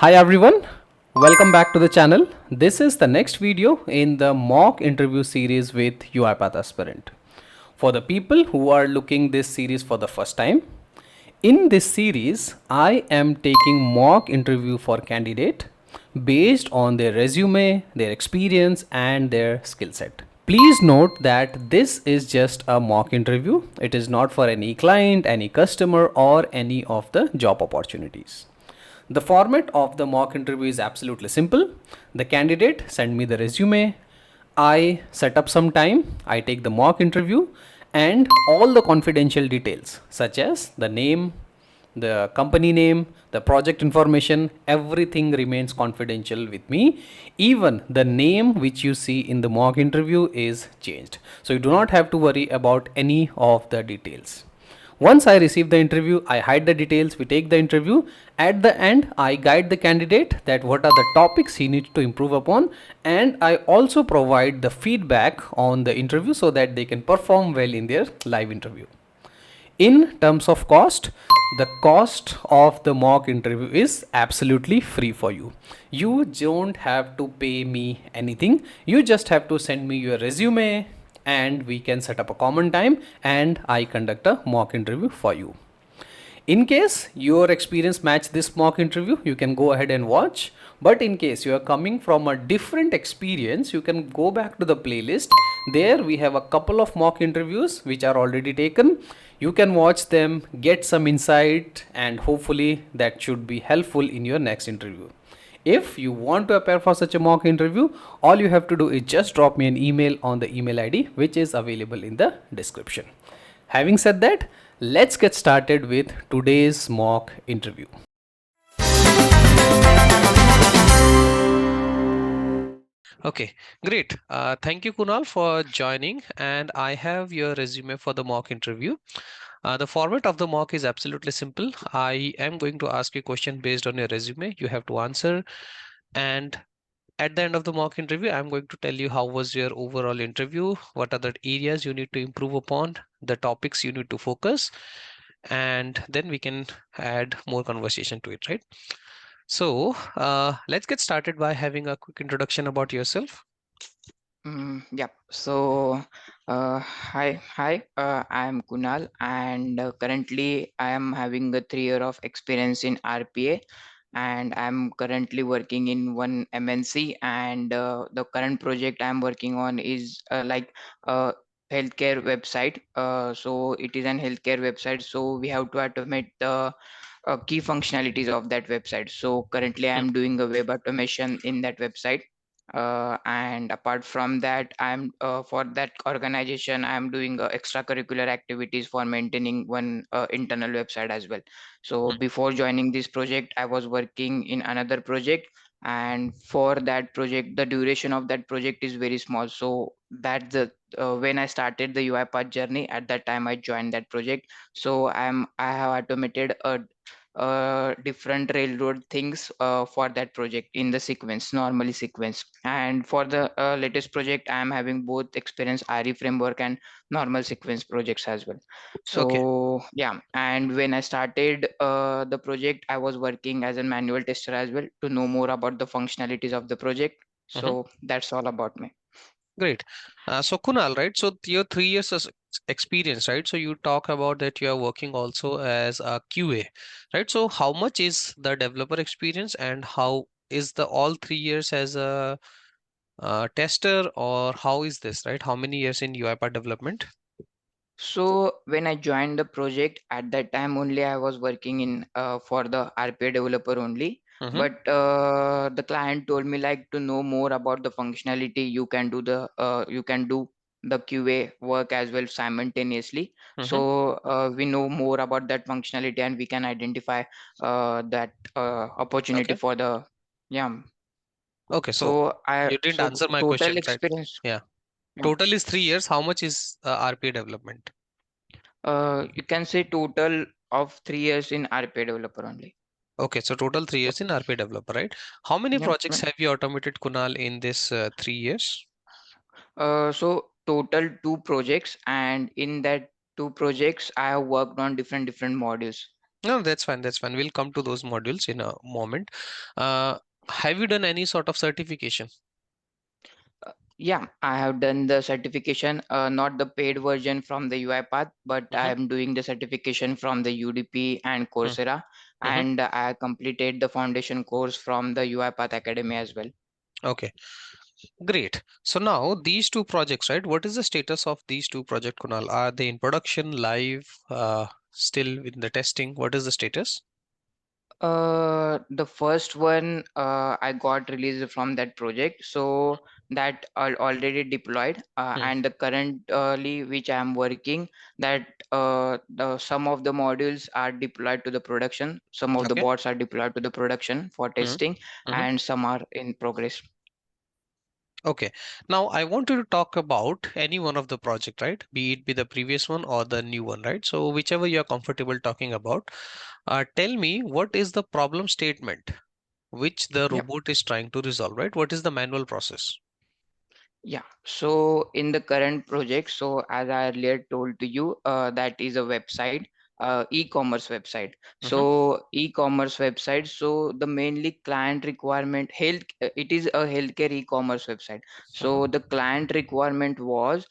Hi everyone, welcome back to the channel. This is the next video in the mock interview series with UiPath aspirant. For the people who are looking this series for the first time, in this series I am taking mock interview for candidate based on their resume, their experience and their skill set. Please note that this is just a mock interview. It is not for any client, any customer or any of the job opportunities. The format of the mock interview is absolutely simple. The candidate send me the resume. I set up some time. I take the mock interview and all the confidential details such as the name, the company name, the project information, everything remains confidential with me. Even the name which you see in the mock interview is changed. So you do not have to worry about any of the details. Once I receive the interview, I hide the details, we take the interview. At the end, I guide the candidate that what are the topics he needs to improve upon, and I also provide the feedback on the interview so that they can perform well in their live interview. In terms of cost, the cost of the mock interview is absolutely free for you. You don't have to pay me anything. You just have to send me your resume and we can set up a common time and I conduct a mock interview for you. In case your experience match this mock interview, you can go ahead and watch. But in case you are coming from a different experience, you can go back to the playlist. There we have a couple of mock interviews which are already taken. You can watch them, get some insight, and hopefully that should be helpful in your next interview. If you want to appear for such a mock interview, all you have to do is just drop me an email on the email ID which is available in the description. Having said that, let's get started with today's mock interview. Okay, great. Thank you, Kunal, for joining. And I have your resume for the mock interview. The format of the mock is absolutely simple. I am going to ask you a question based on your resume. You have to answer. And at the end of the mock interview, I'm going to tell you how was your overall interview, what are the areas you need to improve upon, the topics you need to focus, and then we can add more conversation to it, right? So let's get started by having a quick introduction about yourself. Yeah. So, I am Kunal, and currently I am having a 3 year of experience in RPA, and I'm currently working in one MNC. And the current project I'm working on is like a healthcare website. So it is an healthcare website. So we have to automate the key functionalities of that website. So currently Hmm. I'm doing a web automation in that website, and apart from that, I'm for that organization I'm doing extracurricular activities for maintaining one internal website as well. So before joining this project I was working in another project, and for that project the duration of that project is very small. So that the when I started the UiPath journey, at that time I joined that project. So I have automated a different railroad things for that project in the sequence, normally sequence. And for the latest project I am having both experience RE framework and normal sequence projects as well. Okay. So yeah, and when I started the project I was working as a manual tester as well to know more about the functionalities of the project. Mhm. So that's all about me. Great. So Kunal, right? So your 3 years as experience, right? So you talk about that you are working also as a QA, right? So how much is the developer experience and how is the all 3 years as a tester or how is this, right? How many years in UiPath development? So when I joined the project, at that time only I was working in for the RPA developer only. Mm-hmm. But the client told me like to know more about the functionality. You can do the QA work as well simultaneously. Mm-hmm. So we know more about that functionality and we can identify that opportunity Okay. for the yeah. Okay. So So I you didn't so answer my total question, right? experience. Yeah. Yeah. Total is 3 years. How much is RPA development? You can say total of 3 years in RPA developer only. Okay, so total 3 years in RPA developer, right? How many Yep. projects have you automated, Kunal, in this 3 years? So total two projects, and in that two projects, I have worked on different modules. No, that's fine. That's fine. We'll come to those modules in a moment. Uh, have you done any sort of certification? Yeah, I have done the certification, not the paid version from the UiPath, but I Mm-hmm. am doing the certification from the UDP and Coursera, Mm-hmm. and I completed the foundation course from the UiPath Academy as well. Okay, great. So now these two projects, right? What is the status of these two projects, Kunal? Are they in production, live, still in the testing? What is the status? The first one I got released from that project, so that already deployed, Hmm. and the currently which I am working, that some of the modules are deployed to the production, some of the Okay. bots are deployed to the production for Hmm. testing, Hmm. and some are in progress. Okay. Now I want you to talk about any one of the project, right? Be it be the previous one or the new one, right? So whichever you're comfortable talking about, tell me what is the problem statement which the Yeah. robot is trying to resolve, right? What is the manual process? Yeah, so in the current project, so as I earlier told to you, that is a website, e-commerce website. Mm-hmm. So e-commerce website, so the mainly client requirement, it is a healthcare e-commerce website. Mm-hmm. So the client requirement was,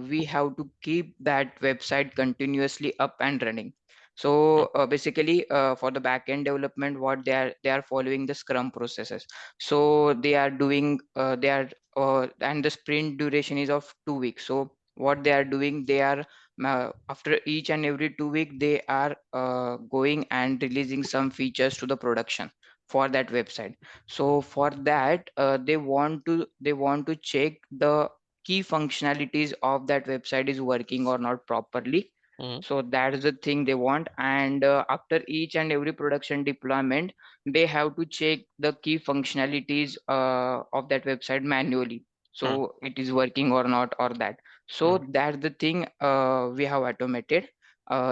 we have to keep that website continuously up and running. So basically, for the backend development, what they are following the Scrum processes. So and the sprint duration is of 2 weeks. So what they are doing, they are after each and every 2 week, they are going and releasing some features to the production for that website. So for that, they want to check the key functionalities of that website is working or not properly. Mm-hmm. So that is the thing they want, and after each and every production deployment, they have to check the key functionalities of that website manually, so it is working or not, or that. So Mm-hmm. that's the thing we have automated.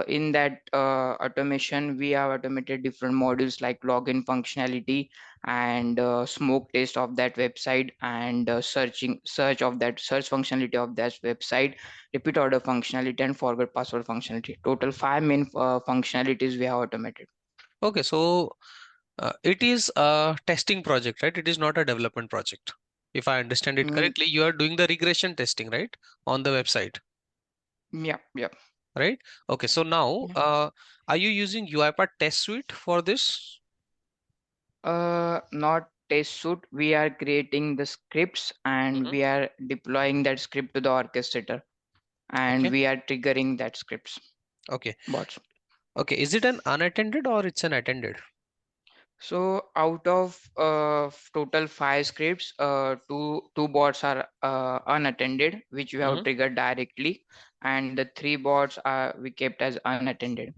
In that automation, we have automated different modules like login functionality and smoke test of that website, and search of that search functionality of that website, repeat order functionality, and forget password functionality. Total five main functionalities we have automated. Okay, so it is a testing project, right? It is not a development project. If I understand it Mm, correctly, you are doing the regression testing, right? On the website, yeah, yeah, right? Okay, so now, yeah. are you using UiPath Test Suite for this? Not test suite. We are creating the scripts and Hmm. we are deploying that script to the orchestrator, and Okay, we are triggering that scripts okay, bots. okay. Is it an unattended or it's an attended? So out of total five scripts, two bots are unattended, which we have Hmm. triggered directly, and the three bots are we kept as unattended.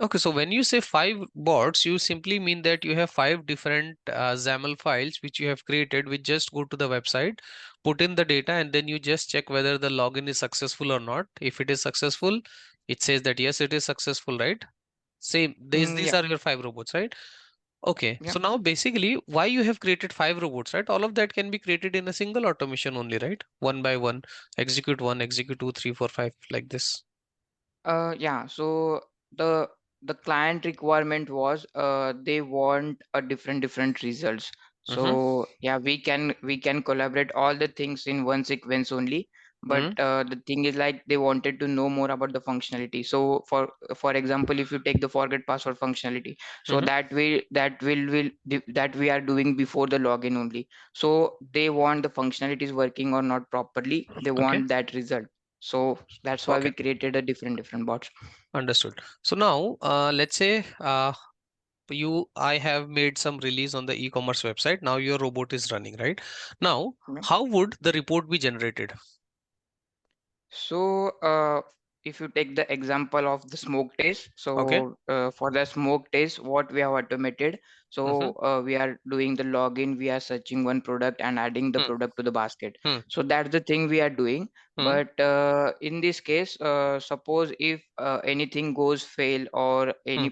Okay, so when you say five bots, you simply mean that you have five different XAML files which you have created, which just go to the website, put in the data, and then you just check whether the login is successful or not. If it is successful, it says that yes, it is successful, right? Same, these Yeah, are your five robots, right? Okay, yeah. so now basically, why you have created five robots, right? All of that can be created in a single automation only, right? One by one, execute two, three, four, five, like this. Yeah, so the the client requirement was they want a different results. Mm-hmm. So yeah, we can collaborate all the things in one sequence only. But Mm-hmm. the thing is like they wanted to know more about the functionality. So for example, if you take the forget password functionality, so Mm-hmm. that we are doing before the login only. So they want the functionalities working or not properly. They Okay. want that result. So that's why Okay. we created a different bots. Understood. So now, let's say I have made some release on the e-commerce website. Now your robot is running, right? Now, Yeah. how would the report be generated? So, if you take the example of the smoke test, Okay. so for the smoke test, what we have automated, Mm-hmm. so we are doing the login, we are searching one product and adding the Hmm. product to the basket. Hmm. So that's the thing we are doing. Hmm. But in this case, suppose if anything goes fail or Hmm.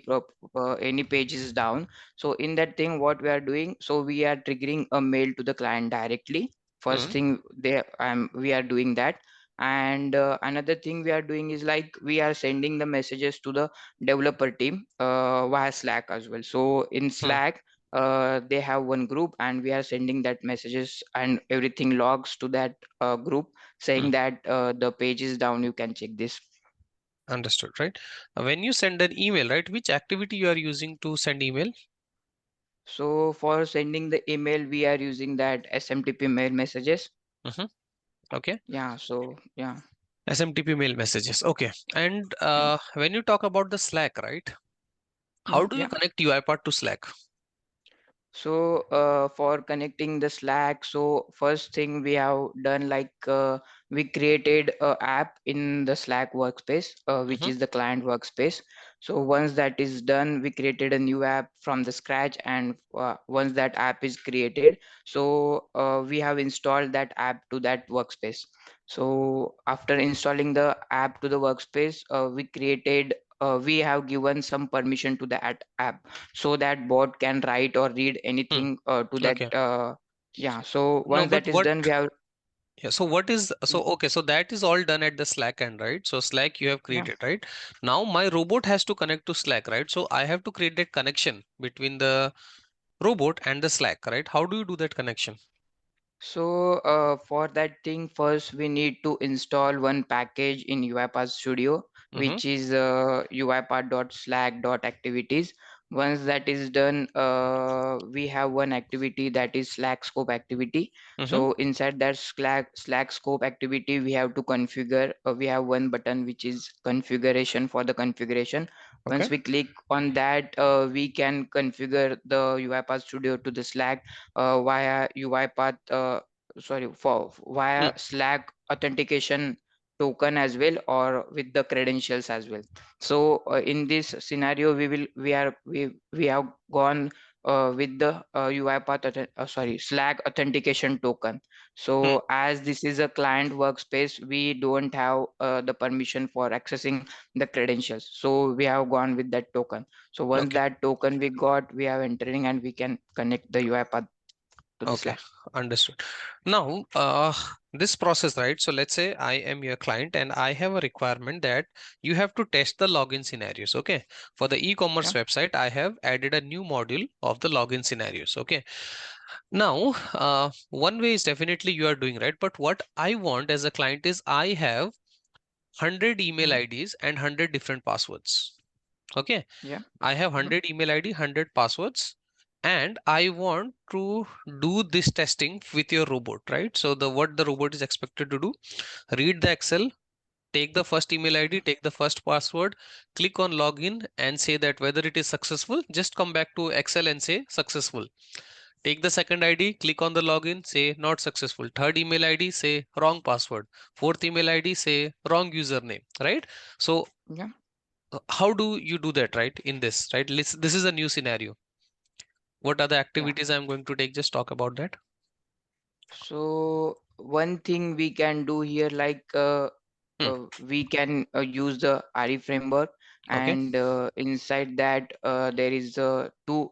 any page is down, so in that thing, what we are doing, so we are triggering a mail to the client directly. First Hmm. thing we are doing that. And another thing we are doing is like we are sending the messages to the developer team via Slack as well. So in Hmm. Slack, they have one group and we are sending that messages and everything logs to that group Hmm. saying that the page is down, you can check this. Understood, right? When you send an email, right, which activity you are using to send email? So for sending the email, we are using that SMTP mail messages. Hmm. Okay. Yeah, so yeah. SMTP mail messages. Okay. And Yeah. when you talk about the Slack, right? How do you Yeah. connect UiPath to Slack? So for connecting the Slack, so first thing we have done like we created a app in the Slack workspace, which Hmm. is the client workspace. So once that is done, we created a new app from the scratch, and once that app is created, so we have installed that app to that workspace. So after installing the app to the workspace, we have given some permission to that app so that bot can write or read Hmm. anything to that Okay. yeah. So No, once but that is what? done, we have Yeah. So what is so okay? So that is all done at the Slack end, right? So Slack you have yeah. created, right? Now my robot has to connect to Slack, right? So I have to create that connection between the robot and the Slack, right? How do you do that connection? So for that thing, first we need to install one package in UiPath Studio, Mm-hmm. which is uipath.slack.activities. Once that is done, we have one activity that is Slack scope activity. Mm-hmm. So inside that Slack scope activity, we have to configure. We have one button which is configuration for the configuration. Okay. Once we click on that, we can configure the UiPath Studio to the Slack via UiPath, Hmm. via Slack authentication token as well, or with the credentials as well. So in this scenario, we have gone with the Slack authentication token. Hmm. So as this is a client workspace, we don't have the permission for accessing the credentials. So we have gone with that token. So once Okay. that token we got, we are entering and we can connect the UiPath to the Okay. Slack. Understood. Now, this process, right? So let's say I am your client and I have a requirement that you have to test the login scenarios. Okay. For the e-commerce Yeah, website, I have added a new module of the login scenarios. Okay. Now, one way is definitely you are doing right. But what I want as a client is I have 100 email yeah, IDs and 100 different passwords. Okay. yeah, I have mhm, 100 email ID, 100 passwords, and I want to do this testing with your robot, right? So the what the robot is expected to do, read the Excel, take the first email ID, take the first password, click on login and say that whether it is successful, just come back to Excel and say successful. Take the second ID, click on the login, say not successful. Third email ID, say wrong password. Fourth email ID, say wrong username, right? So yeah, how do you do that, right? In this, right? This is a new scenario. What are the yeah. activities I'm going to take? Just talk about that. So one thing we can do here, like Hmm. we can use the RE framework, Okay. and inside that there is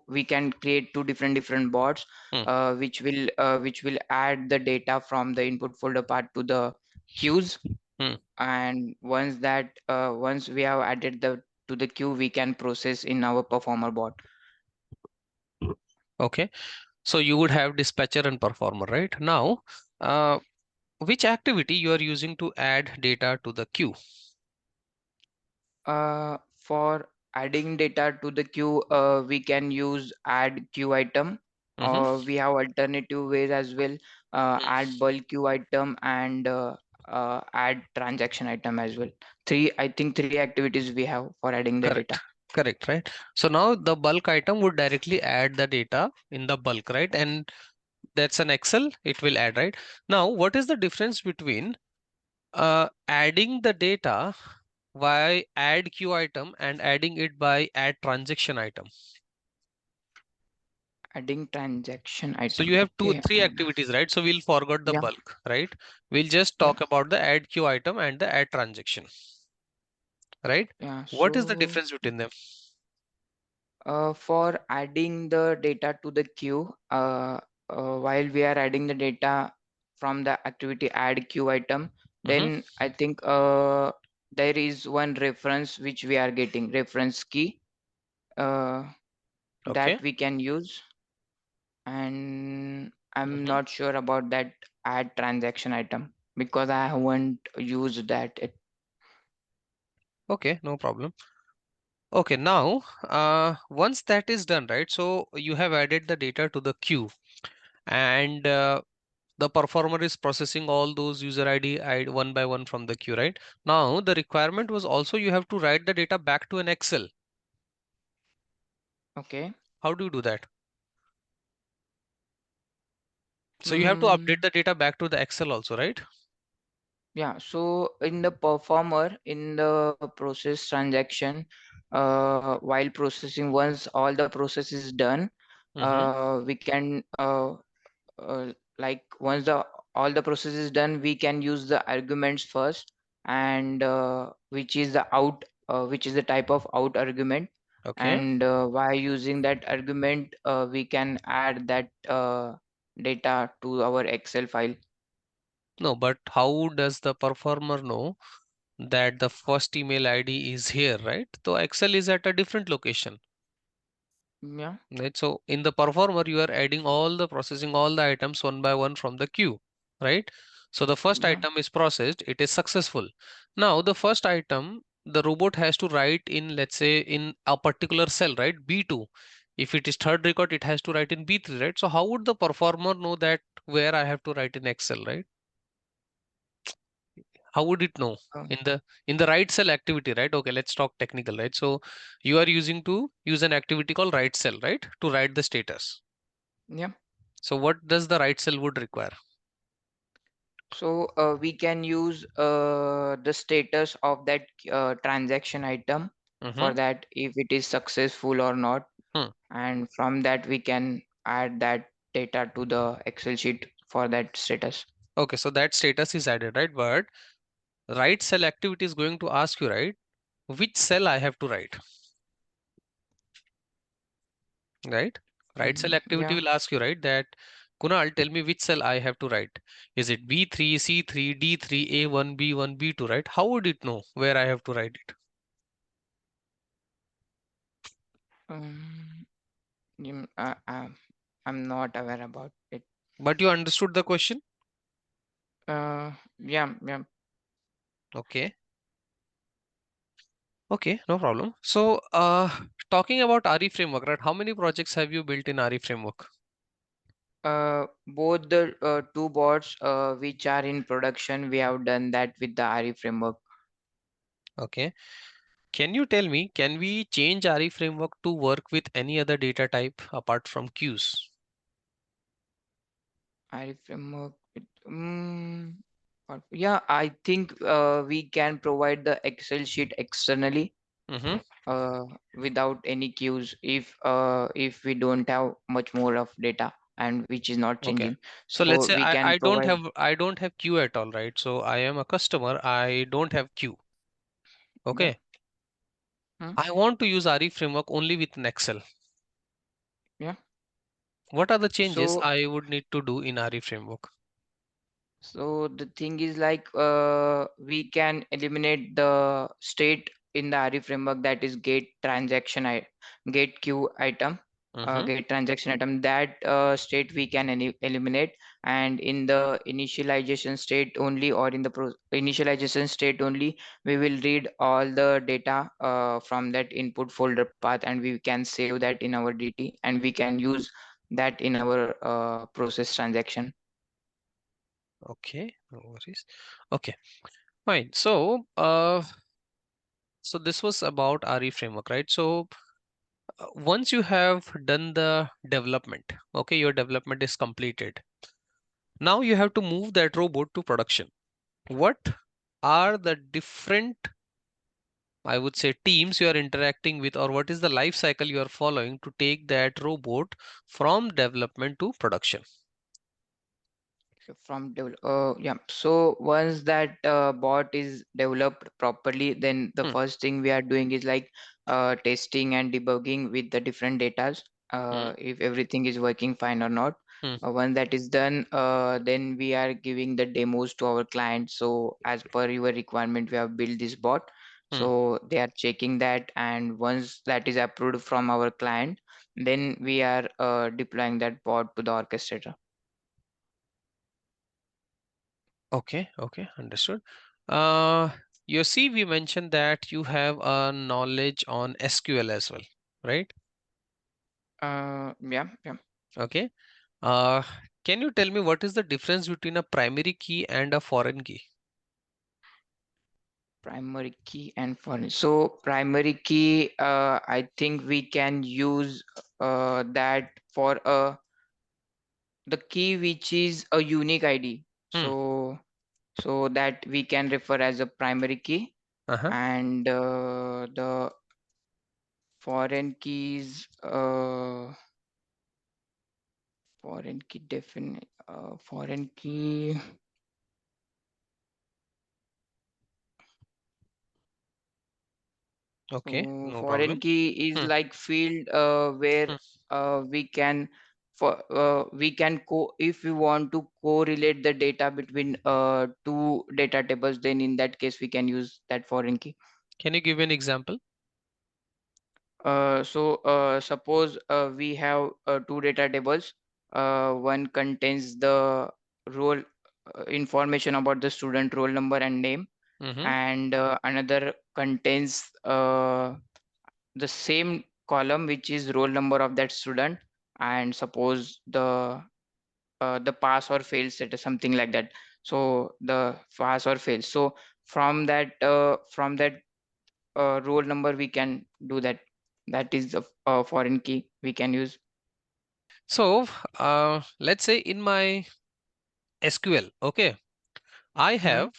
we can create two different bots, Hmm. which will add the data from the input folder part to the queues. Hmm. And once we have added the to the queue, we can process in our performer bot. Okay. So you would have dispatcher and performer, right? Now, uh, which activity you are using to add data to the queue? For adding data to the queue, we can use add queue item, Mm-hmm. or we have alternative ways as well. Add bulk queue item and add transaction item as well. I think three activities we have for adding the Correct. data. Correct, right? So now the bulk item would directly add the data in the bulk, right? And that's an Excel, it will add, right? Now, what is the difference between adding the data by add queue item and adding it by add transaction item? Adding transaction So item. you have Okay, three activities, right? So we'll forget the yeah, bulk, right? We'll just yeah, talk about the add queue item and the add transaction, right? yeah. What is the So difference between them? for adding the data to the queue, while we are adding the data from the activity add queue item, Mm-hmm. Then I think there is one reference which we are getting, reference key, uh, Okay. that we can use. And I'm Mm-hmm. not sure about that add transaction item because I haven't used that. Okay, no problem. Okay, now once that is done, right? So you have added the data to the queue, and the performer is processing all those user ID one by one from the queue, right? Now the requirement was also you have to write the data back to an Excel. Okay. How do you do that? So you have to update Mm, the data back to the Excel also, right? yeah. So in the performer, in the process transaction, while processing, once all the process is done, Mm-hmm. we can like once the all the process is done, we can use the arguments first, and which is the out, which is the type of out argument. Okay. And by using that argument, we can add that data to our Excel file. No, but how does the performer know that the first email ID is here, right? So Excel is at a different location. Yeah. Right, so in the performer you are adding all the processing all the items one by one from the queue, right? So the first Yeah. item is processed, it is successful. Now the first item the robot has to write in, let's say, in a particular cell, right? B2. If it is third record it has to write in B3, right? So how would the performer know that where I have to write in Excel, right? How would it know? uh, In the write cell activity, right? Okay, let's talk technical, right? So you are using to use an activity called write cell, right, to write the status. yeah. So what does the write cell would require? So we can use the status of that transaction item for Mm-hmm. that, if it is successful or not. Hmm. And from that we can add that data to the Excel sheet for that status. Okay, so that status is added, right? But write cell activity is going to ask you, right, which cell I have to write, right? Write cell activity Yeah. will ask you, right, that Kunal, tell me which cell I have to write. Is it B3, C3, D3, A1, B1, B2, right? How would it know where I have to write it? um, I'm not aware about it. But you understood the question? Yeah, yeah. Okay. Okay, no problem. So, talking about RE framework, right? How many projects have you built in RE framework? Both the two bots which are in production, we have done that with the RE framework. Okay. Can you tell me, can we change RE framework to work with any other data type apart from queues? RE framework. Yeah, I think we can provide the Excel sheet externally Mm-hmm. without any queues, if we don't have much more of data and which is not Okay. changing. So let's So say we I, can I don't provide. have I don't have queue at all, right? So I am a customer, I don't have queue. Yeah. Okay. Hmm, I want to use RE framework only with an Excel. yeah. What are the changes So I would need to do in RE framework? So the thing is like we can eliminate the state in the RE framework, that is get queue item, Mm-hmm. get transaction item. That state we can eliminate, and in the initialization state only, or in the initialization state only, we will read all the data from that input folder path, and we can save that in our DT, and we can use that in our process transaction. Okay, no worries. Okay, fine. So, so this was about RE framework, right? So, once you have done the development, okay, your development is completed. Now you have to move that robot to production. What are the different, I would say, teams you are interacting with, or what is the life cycle you are following to take that robot from development to production? Yeah, so once that bot is developed properly, then the Hmm, first thing we are doing is like testing and debugging with the different datas, hmm, if everything is working fine or not. Hmm. Once that is done, then we are giving the demos to our client. So as per your requirement, we have built this bot. Hmm. So they are checking that, and once that is approved from our client, then we are deploying that bot to the orchestrator. Okay, okay, understood. Uh, you see, we mentioned that you have a knowledge on SQL as well, right? Yeah, yeah. Okay. Uh, can you tell me what is the difference between a primary key and a foreign key? Primary key and foreign. So primary key, I think we can use that for the key which is a unique ID. Hmm. So that we can refer as a primary key, Uh-huh. and the foreign keys, foreign key definite, foreign key. Okay, So no foreign problem. key is Hmm. like field where Hmm. we can we can if we want to correlate the data between two data tables, then in that case we can use that foreign key. Can you give an example? Suppose we have two data tables. One contains the role information about the student roll number and name, Mm-hmm. and another contains the same column which is roll number of that student, and suppose the pass or fail status, something like that. So the pass or fail. So from that roll number we can do that. That is the foreign key we can use. So, let's say in my SQL, okay, I Hmm. have,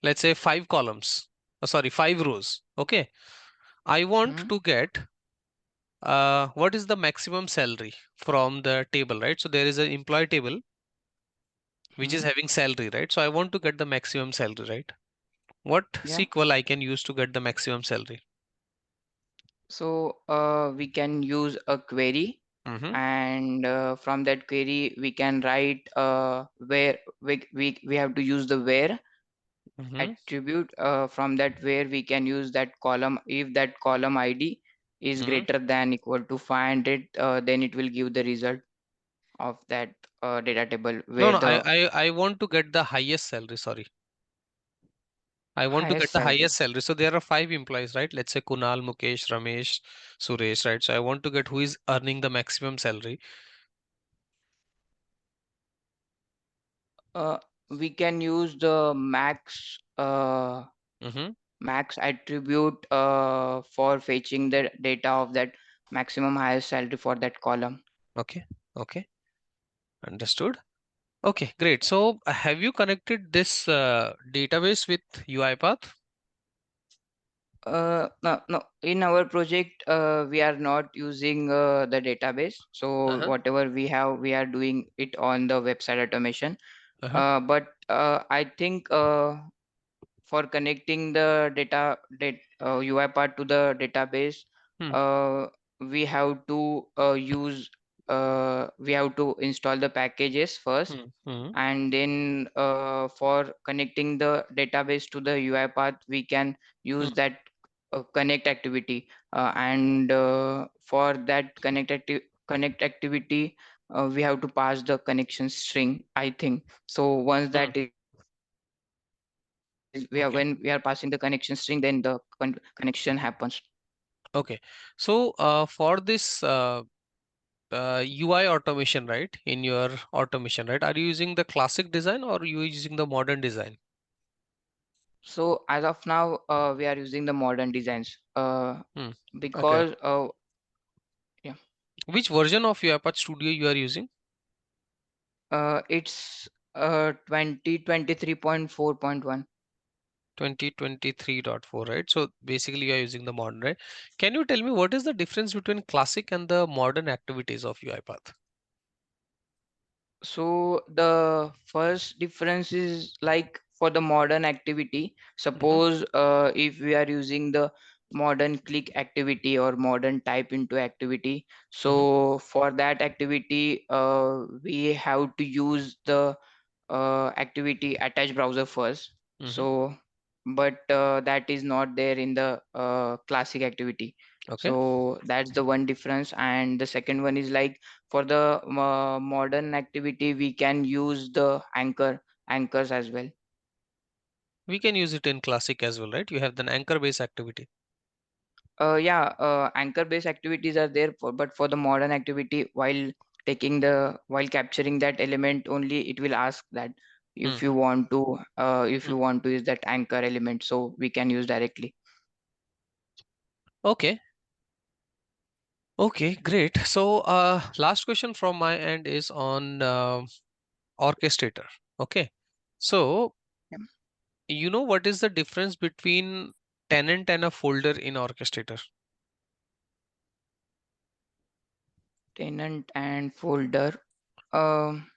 let's say 5 columns. Sorry, 5 rows. Okay, I want Hmm. to get what is the maximum salary from the table, right? So there is an employee table which is Hmm. having salary, right? So I want to get the maximum salary, right? What Yeah. SQL I can use to get the maximum salary? So we can use a query, Mm-hmm. and from that query we can write where we have to use the where Mm-hmm. attribute. From that where we can use that column. If that column ID is Mm-hmm. greater than equal to 500, then it will give the result of that data table No, where no, the I want to get the highest salary. Sorry. I want to highest get the salary. highest salary. So there are 5 employees, right? Let's say Kunal, Mukesh, Ramesh, Suresh, right? So I want to get who is earning the maximum salary. uh, we can use the Mm-hmm. max attribute for fetching the data of that maximum highest salary for that column. Okay. Okay. Understood. Okay, great. So have you connected this database with UiPath? No, no. In our project, we are not using the database. So Uh-huh. whatever we have, we are doing it on the website automation. Uh-huh. But I think for connecting the UiPath to the database, Hmm. uh, we have to we have to install the packages first, Hmm. Hmm. and then for connecting the database to the UiPath, we can use Hmm. that connect activity, and for that connect activity, we have to pass the connection string, I think. So once Hmm. that is when we are passing the connection Okay. string, then the connection happens. Okay. So for this UI automation, right? In your automation, right? Are you using the classic design or you using the modern design? So as of now, we are using the modern designs, Hmm. Okay. because yeah, Which version of UiPath Studio you are using? it's 2023.4.1. 2023.4, right? So basically you are using the modern, right? Can you tell me what is the difference between classic and the modern activities of UiPath? So the first difference is like for the modern activity, Mm-hmm. suppose if we are using the modern click activity or modern type into activity. Mm-hmm. So for that activity, we have to use the activity attach browser first. Mm-hmm. So, but that is not there in the classic activity. Okay. So that's the one difference. And the second one is like for the modern activity, we can use the anchors as well. We can use it in classic as well, right? You have the anchor based activity. Yeah, anchor-based activities are there, but for the modern activity, while capturing that element only, it will ask that Hmm. if you want to use that anchor element, so we can use directly. Okay. Okay, great. So, last question from my end is on Orchestrator. Okay. So, Yeah. you know what is the difference between tenant and a folder in Orchestrator? Tenant and folder. Um,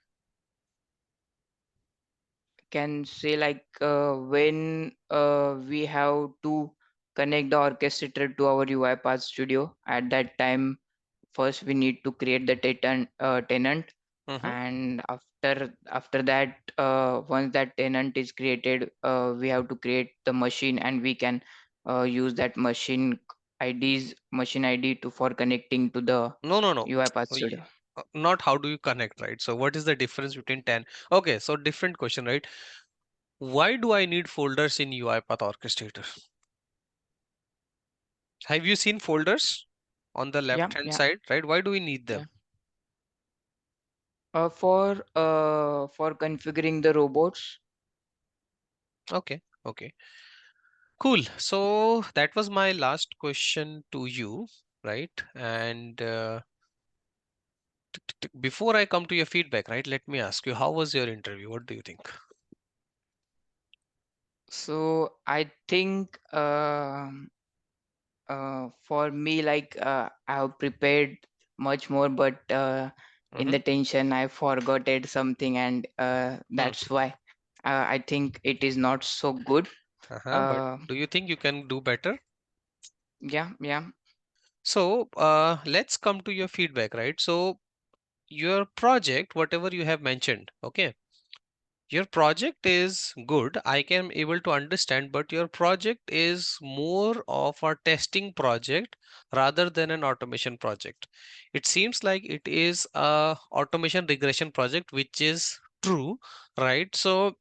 can say like when we have to connect the orchestrator to our UiPath Studio. At that time, first we need to create the tenant, Mm-hmm. and after that, once that tenant is created, we have to create the machine, and we can use that machine ID to for connecting to the No, no, no. UiPath Uh, y- Studio. Not how do you connect, right? So, what is the difference between 10? Okay, so different question, right? Why do I need folders in UiPath Orchestrator? Have you seen folders on the Yeah, left hand yeah, side, right? Why do we need yeah. them? For configuring the robots. Okay, okay, cool. So that was my last question to you, right? And before I come to your feedback, right, let me ask you, how was your interview? What do you think? So I think for me, like I have prepared much more, but in Mm-hmm. the tension, I forgot it something, and Hmm. that's why I think it is not so good. Uh-huh. But Uh, do you think you can do better? yeah, yeah. So let's come to your feedback, right? So your project, whatever you have mentioned, okay, your project is good. I can able to understand, but your project is more of a testing project rather than an automation project. It seems like it is a automation regression project, which is true, right? So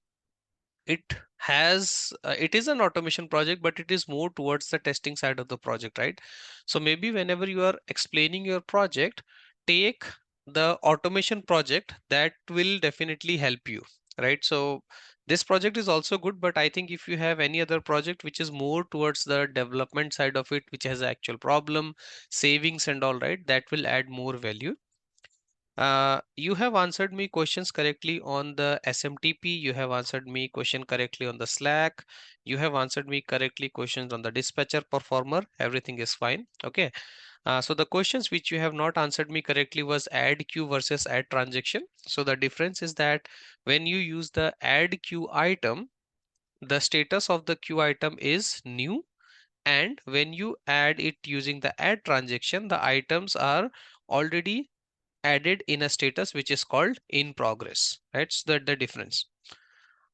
it is an automation project, but it is more towards the testing side of the project, right? So maybe whenever you are explaining your project, take the automation project, that will definitely help you, right? So this project is also good, but I think if you have any other project which is more towards the development side of it, which has actual problem savings and all, right, that will add more value. You have answered me questions correctly on the SMTP. You have answered me question correctly on the Slack. You have answered me correctly questions on the dispatcher performer. Everything is fine. Okay. So the questions which you have not answered me correctly was add queue versus add transaction. So the difference is that when you use the add queue item, the status of the queue item is new. And when you add it using the add transaction, the items are already added in a status which is called in progress, right? So that the difference.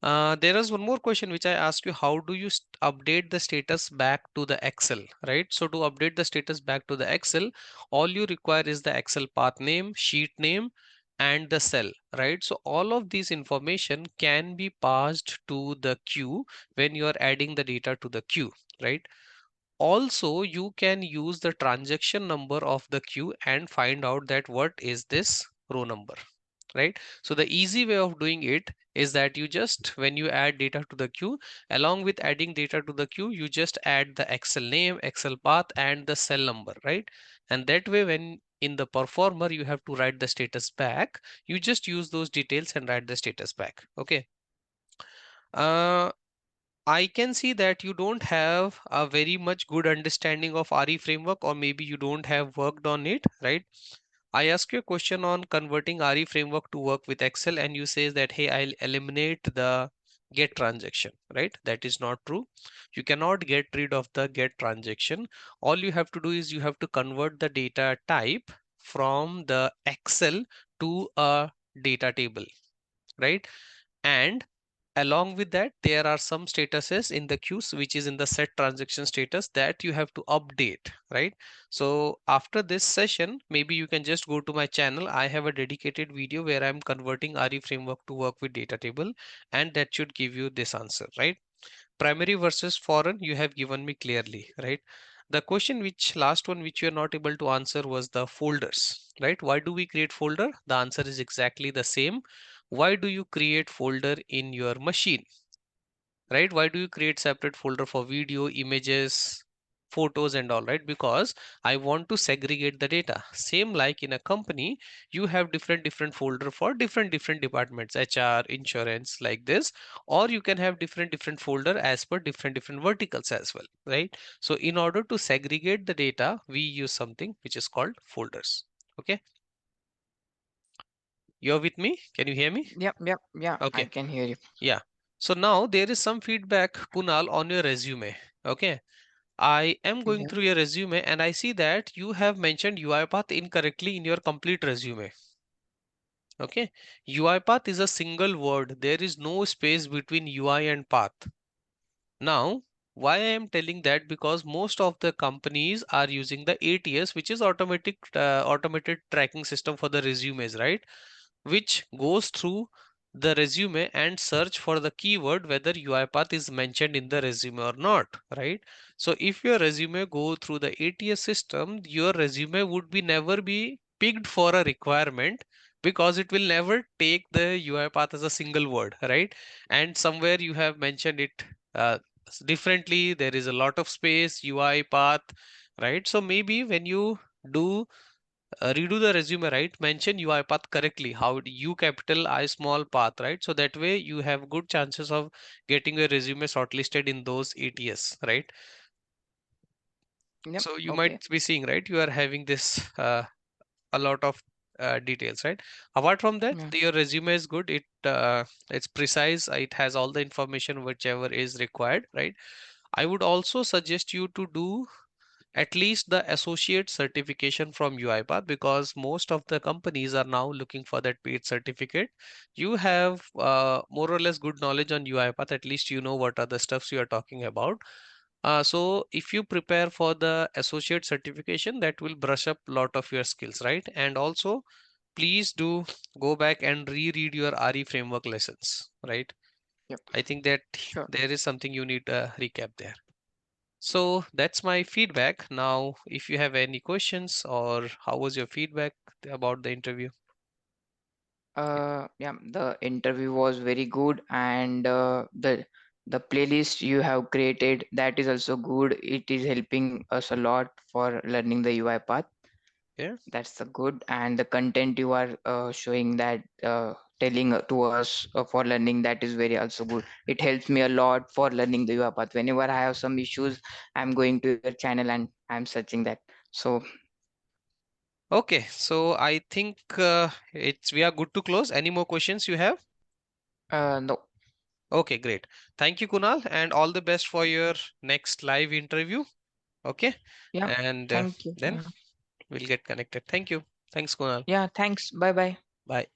There is one more question which I ask you: how do you update the status back to the Excel, right? So to update the status back to the Excel, all you require is the Excel path name, sheet name, and the cell, right? So all of these information can be passed to the queue when you are adding the data to the queue, right? Also, you can use the transaction number of the queue and find out that what is this row number, right? So the easy way of doing it is that you just, when you add data to the queue, along with adding data to the queue, you just add the Excel name, Excel path, and the cell number, right? And that way, when in the performer you have to write the status back, you just use those details and write the status back. Okay. uh, I can see that you don't have a very much good understanding of RE framework, or maybe you don't have worked on it, right? I ask you a question on converting RE framework to work with Excel, and you say that, hey, I'll eliminate the get transaction, right? That is not true. You cannot get rid of the get transaction. All you have to do is you have to convert the data type from the Excel to a data table, right? And along with that, there are some statuses in the queues which is in the set transaction status that you have to update, right? So after this session, maybe you can just go to my channel. I have a dedicated video where I'm converting RE framework to work with data table, and that should give you this answer, right? Primary versus foreign, you have given me clearly, right? The question which last one which you are not able to answer was the folders, right? Why do we create folder? The answer is exactly the same. Why do you create folder in your machine, right? Why do you create separate folder for video, images, photos and all, right? Because I want to segregate the data. Same like in a company, you have different folder for different departments, HR, insurance, like this, or you can have different folder as per different verticals as well, right? So in order to segregate the data, we use something which is called folders. Okay, you're with me? Can you hear me? Yeah, I Okay. can hear you. Yeah. So now there is some feedback, Kunal, on your resume. Okay. I am going Yeah. through your resume and I see that you have mentioned UiPath incorrectly in your complete resume. Okay. UiPath is a single word. There is no space between UI and path. Now, why I am telling that? Because most of the companies are using the ATS, which is automated tracking system for the resumes, right? Which goes through the resume and search for the keyword whether UiPath is mentioned in the resume or not, right? So if your resume go through the ATS system, your resume would be never be picked for a requirement because it will never take the UiPath as a single word, right? And somewhere you have mentioned it differently. There is a lot of space, UiPath, right? So maybe when you do redo the resume, right, mention UiPath correctly, how U capital I small path, right? So that way you have good chances of getting your resume shortlisted in those ATS, right? Yep. So you Okay. might be seeing, right, you are having this a lot of details, right? Apart from that, Yeah. your resume is good. It's precise. It has all the information whichever is required, right? I would also suggest you to do at least the associate certification from UiPath, because most of the companies are now looking for that paid certificate. You have more or less good knowledge on UiPath, at least you know what are the stuffs you are talking about. So if you prepare for the associate certification, that will brush up a lot of your skills, right? And also please do go back and reread your RE framework lessons, right? Yep. I think that Sure. there is something you need to recap there. So that's my feedback. Now, if you have any questions or how was your feedback about the interview? Yeah, the interview was very good, and the playlist you have created, that is also good. It is helping us a lot for learning the UI path. Yeah. That's the good, and the content you are showing, that telling to us for learning, that is very also good. It helps me a lot for learning the UI path. Whenever I have some issues, I'm going to your channel and I'm searching that. So Okay. So I think we are good to close. Any more questions you have? no. Okay, great. Thank you, Kunal, and all the best for your next live interview. Okay. Yeah, And thank you. then we'll get connected. Thank you. Thanks, Kunal. Yeah, thanks. Bye bye. Bye.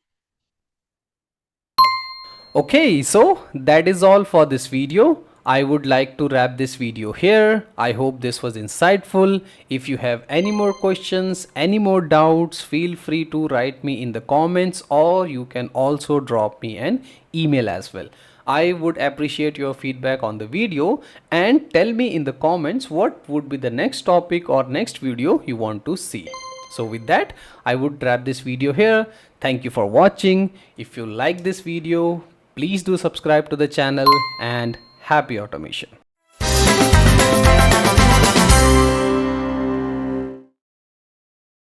Okay, so that is all for this video. I would like to wrap this video here. I hope this was insightful. If you have any more questions, any more doubts, feel free to write me in the comments, or you can also drop me an email as well. I would appreciate your feedback on the video, and tell me in the comments what would be the next topic or next video you want to see. So with that, I would wrap this video here. Thank you for watching. If you like this video, please do subscribe to the channel, and happy automation.